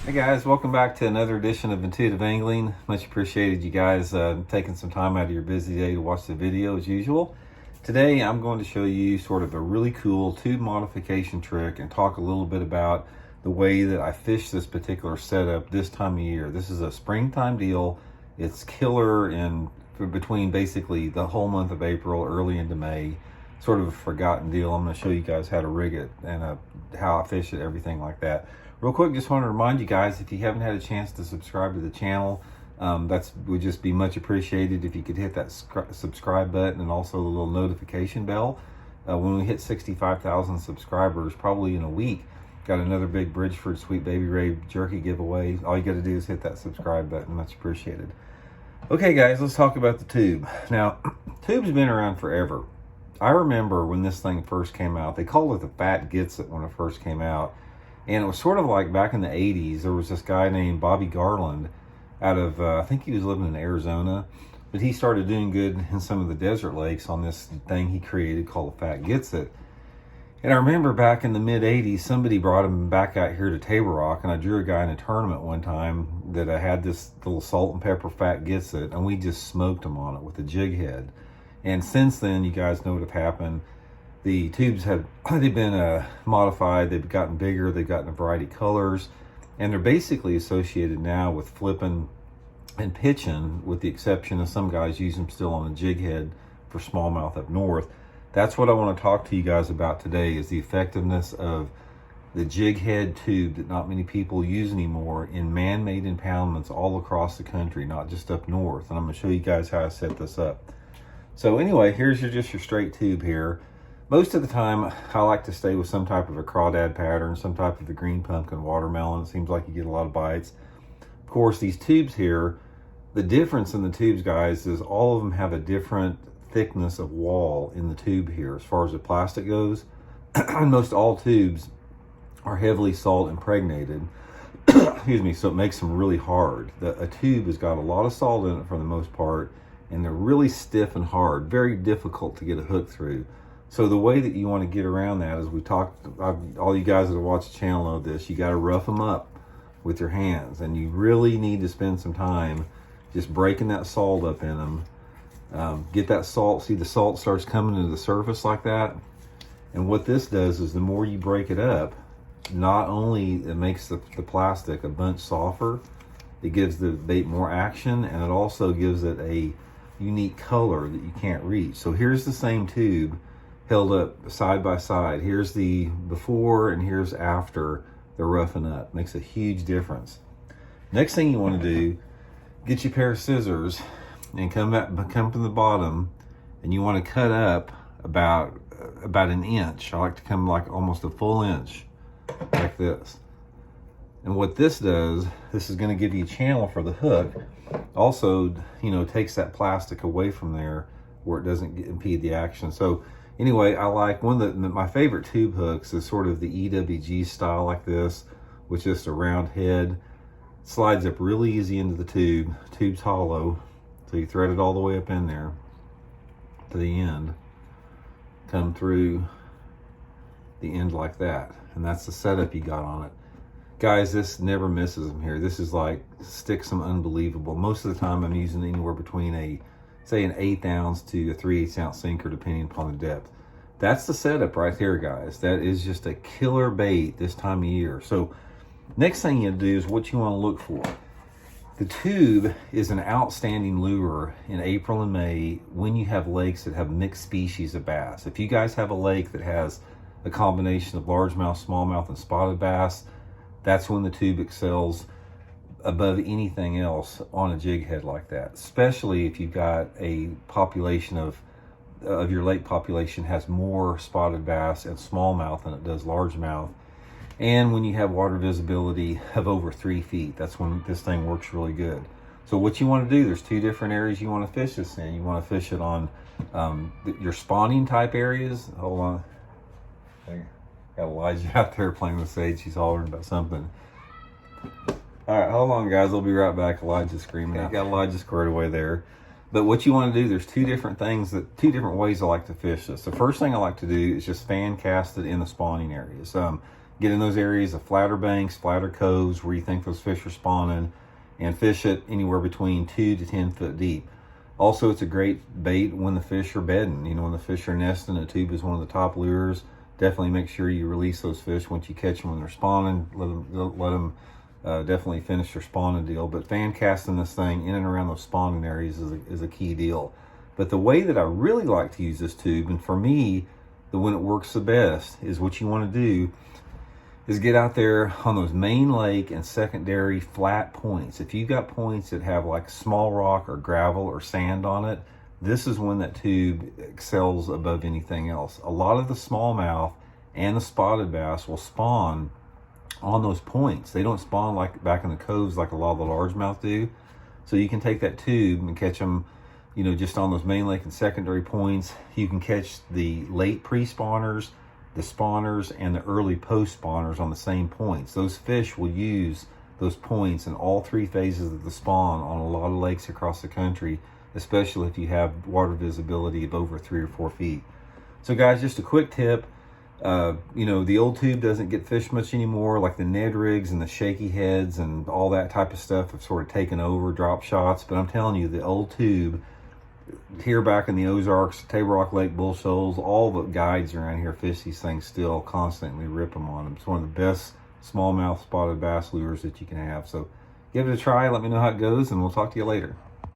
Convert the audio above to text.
Hey guys, welcome back to another edition of Intuitive Angling. Much appreciated you guys taking some time out of your busy day to watch the video as usual. Today I'm going to show you sort of a really cool tube modification trick and talk a little bit about the way that I fish this particular setup this time of year. This is a springtime deal. It's killer in between basically the whole month of April, early into May. Sort of a forgotten deal. I'm going to show you guys how to rig it and how I fish it, everything like that. Real quick, just want to remind you guys, if you haven't had a chance to subscribe to the channel, that would just be much appreciated if you could hit that subscribe button and also the little notification bell. When we hit 65,000 subscribers, probably in a week, got another big Bridgeford Sweet Baby Ray jerky giveaway. All you got to do is hit that subscribe button. Much appreciated. Okay, guys, let's talk about the tube. Now, tube's been around forever. I remember when this thing first came out, they called it the Fat Gets It when it first came out. And it was sort of like back in the 80s, there was this guy named Bobby Garland out of, I think he was living in Arizona, but he started doing good in some of the desert lakes on this thing he created called the Fat Gets It. And I remember back in the mid 80s, somebody brought him back out here to Table Rock, and I drew a guy in a tournament one time that I had this little salt and pepper Fat Gets It, and we just smoked him on it with a jig head. And since then, you guys know what have happened. The tubes they've been modified, they've gotten bigger, they've gotten a variety of colors, and they're basically associated now with flipping and pitching, with the exception of some guys use them still on a jig head for smallmouth up north. That's what I want to talk to you guys about today, is the effectiveness of the jig head tube that not many people use anymore in man-made impoundments all across the country, not just up north. And I'm going to show you guys how I set this up. So anyway, here's just your straight tube here. Most of the time, I like to stay with some type of a crawdad pattern, some type of the green pumpkin watermelon. It seems like you get a lot of bites. Of course, these tubes here, the difference in the tubes, guys, is all of them have a different thickness of wall in the tube here as far as the plastic goes. Most all tubes are heavily salt impregnated. Excuse me, so it makes them really hard. A tube has got a lot of salt in it for the most part, and they're really stiff and hard, very difficult to get a hook through. So the way that you want to get around that is, we talked, all you guys that have watched the channel know this, you got to rough them up with your hands, and you really need to spend some time just breaking that salt up in them. Get that salt, see the salt starts coming to the surface like that. And what this does is, the more you break it up, not only it makes the plastic a bunch softer, it gives the bait more action, and it also gives it a unique color that you can't reach. So here's the same tube held up side by side. Here's the before and here's after the roughing up. Makes a huge difference. Next thing you want to do, get your pair of scissors and come from the bottom, and you want to cut up about an inch. I like to come like almost a full inch, like this. And what this does, this is going to give you a channel for the hook. Also, you know, takes that plastic away from there where it doesn't impede the action. So anyway, I like my favorite tube hooks is sort of the EWG style like this, with just a round head. Slides up really easy into the tube. Tube's hollow, so you thread it all the way up in there to the end. Come through the end like that, and that's the setup you got on it. Guys, this never misses them here. This is like, sticks them unbelievable. Most of the time I'm using anywhere between say an 1/8 ounce to a 3/8 ounce sinker, depending upon the depth. That's the setup right there, guys. That is just a killer bait this time of year. So next thing you do is what you want to look for. The tube is an outstanding lure in April and May when you have lakes that have mixed species of bass. If you guys have a lake that has a combination of largemouth, smallmouth, and spotted bass, that's when the tube excels above anything else on a jig head like that. Especially if you've got a population of your lake population has more spotted bass and smallmouth than it does largemouth. And when you have water visibility of over 3 feet, that's when this thing works really good. So what you want to do, there's two different areas you want to fish this in. You want to fish it on your spawning type areas. Hold on. Got Elijah out there playing with Sage. She's hollering about something. All right, hold on, guys. I'll be right back. Elijah's screaming. I got Elijah squared away there. But what you want to do, there's two different ways I like to fish this. The first thing I like to do is just fan cast it in the spawning areas. Get in those areas of flatter banks, flatter coves where you think those fish are spawning, and fish it anywhere between 2 to 10 foot deep. Also, it's a great bait when the fish are bedding. You know, when the fish are nesting, a tube is one of the top lures. Definitely make sure you release those fish once you catch them when they're spawning. Let them definitely finish their spawning deal. But fan casting this thing in and around those spawning areas is a key deal. But the way that I really like to use this tube, and for me, the when it works the best, is what you want to do is get out there on those main lake and secondary flat points. If you've got points that have like small rock or gravel or sand on it, this is when that tube excels above anything else. A lot of the smallmouth and the spotted bass will spawn on those points. They don't spawn like back in the coves like a lot of the largemouth do. So you can take that tube and catch them, you know, just on those main lake and secondary points. You can catch the late pre-spawners, the spawners, and the early post spawners on the same points. Those fish will use those points in all three phases of the spawn on a lot of lakes across the country, especially if you have water visibility of over 3 or 4 feet. So guys, just a quick tip. You know, the old tube doesn't get fished much anymore, like the Ned rigs and the shaky heads and all that type of stuff have sort of taken over drop shots. But I'm telling you, the old tube here back in the Ozarks, Table Rock Lake, Bull Shoals, all the guides around here fish these things still, constantly rip them on them. It's one of the best smallmouth spotted bass lures that you can have. So give it a try, let me know how it goes, and we'll talk to you later.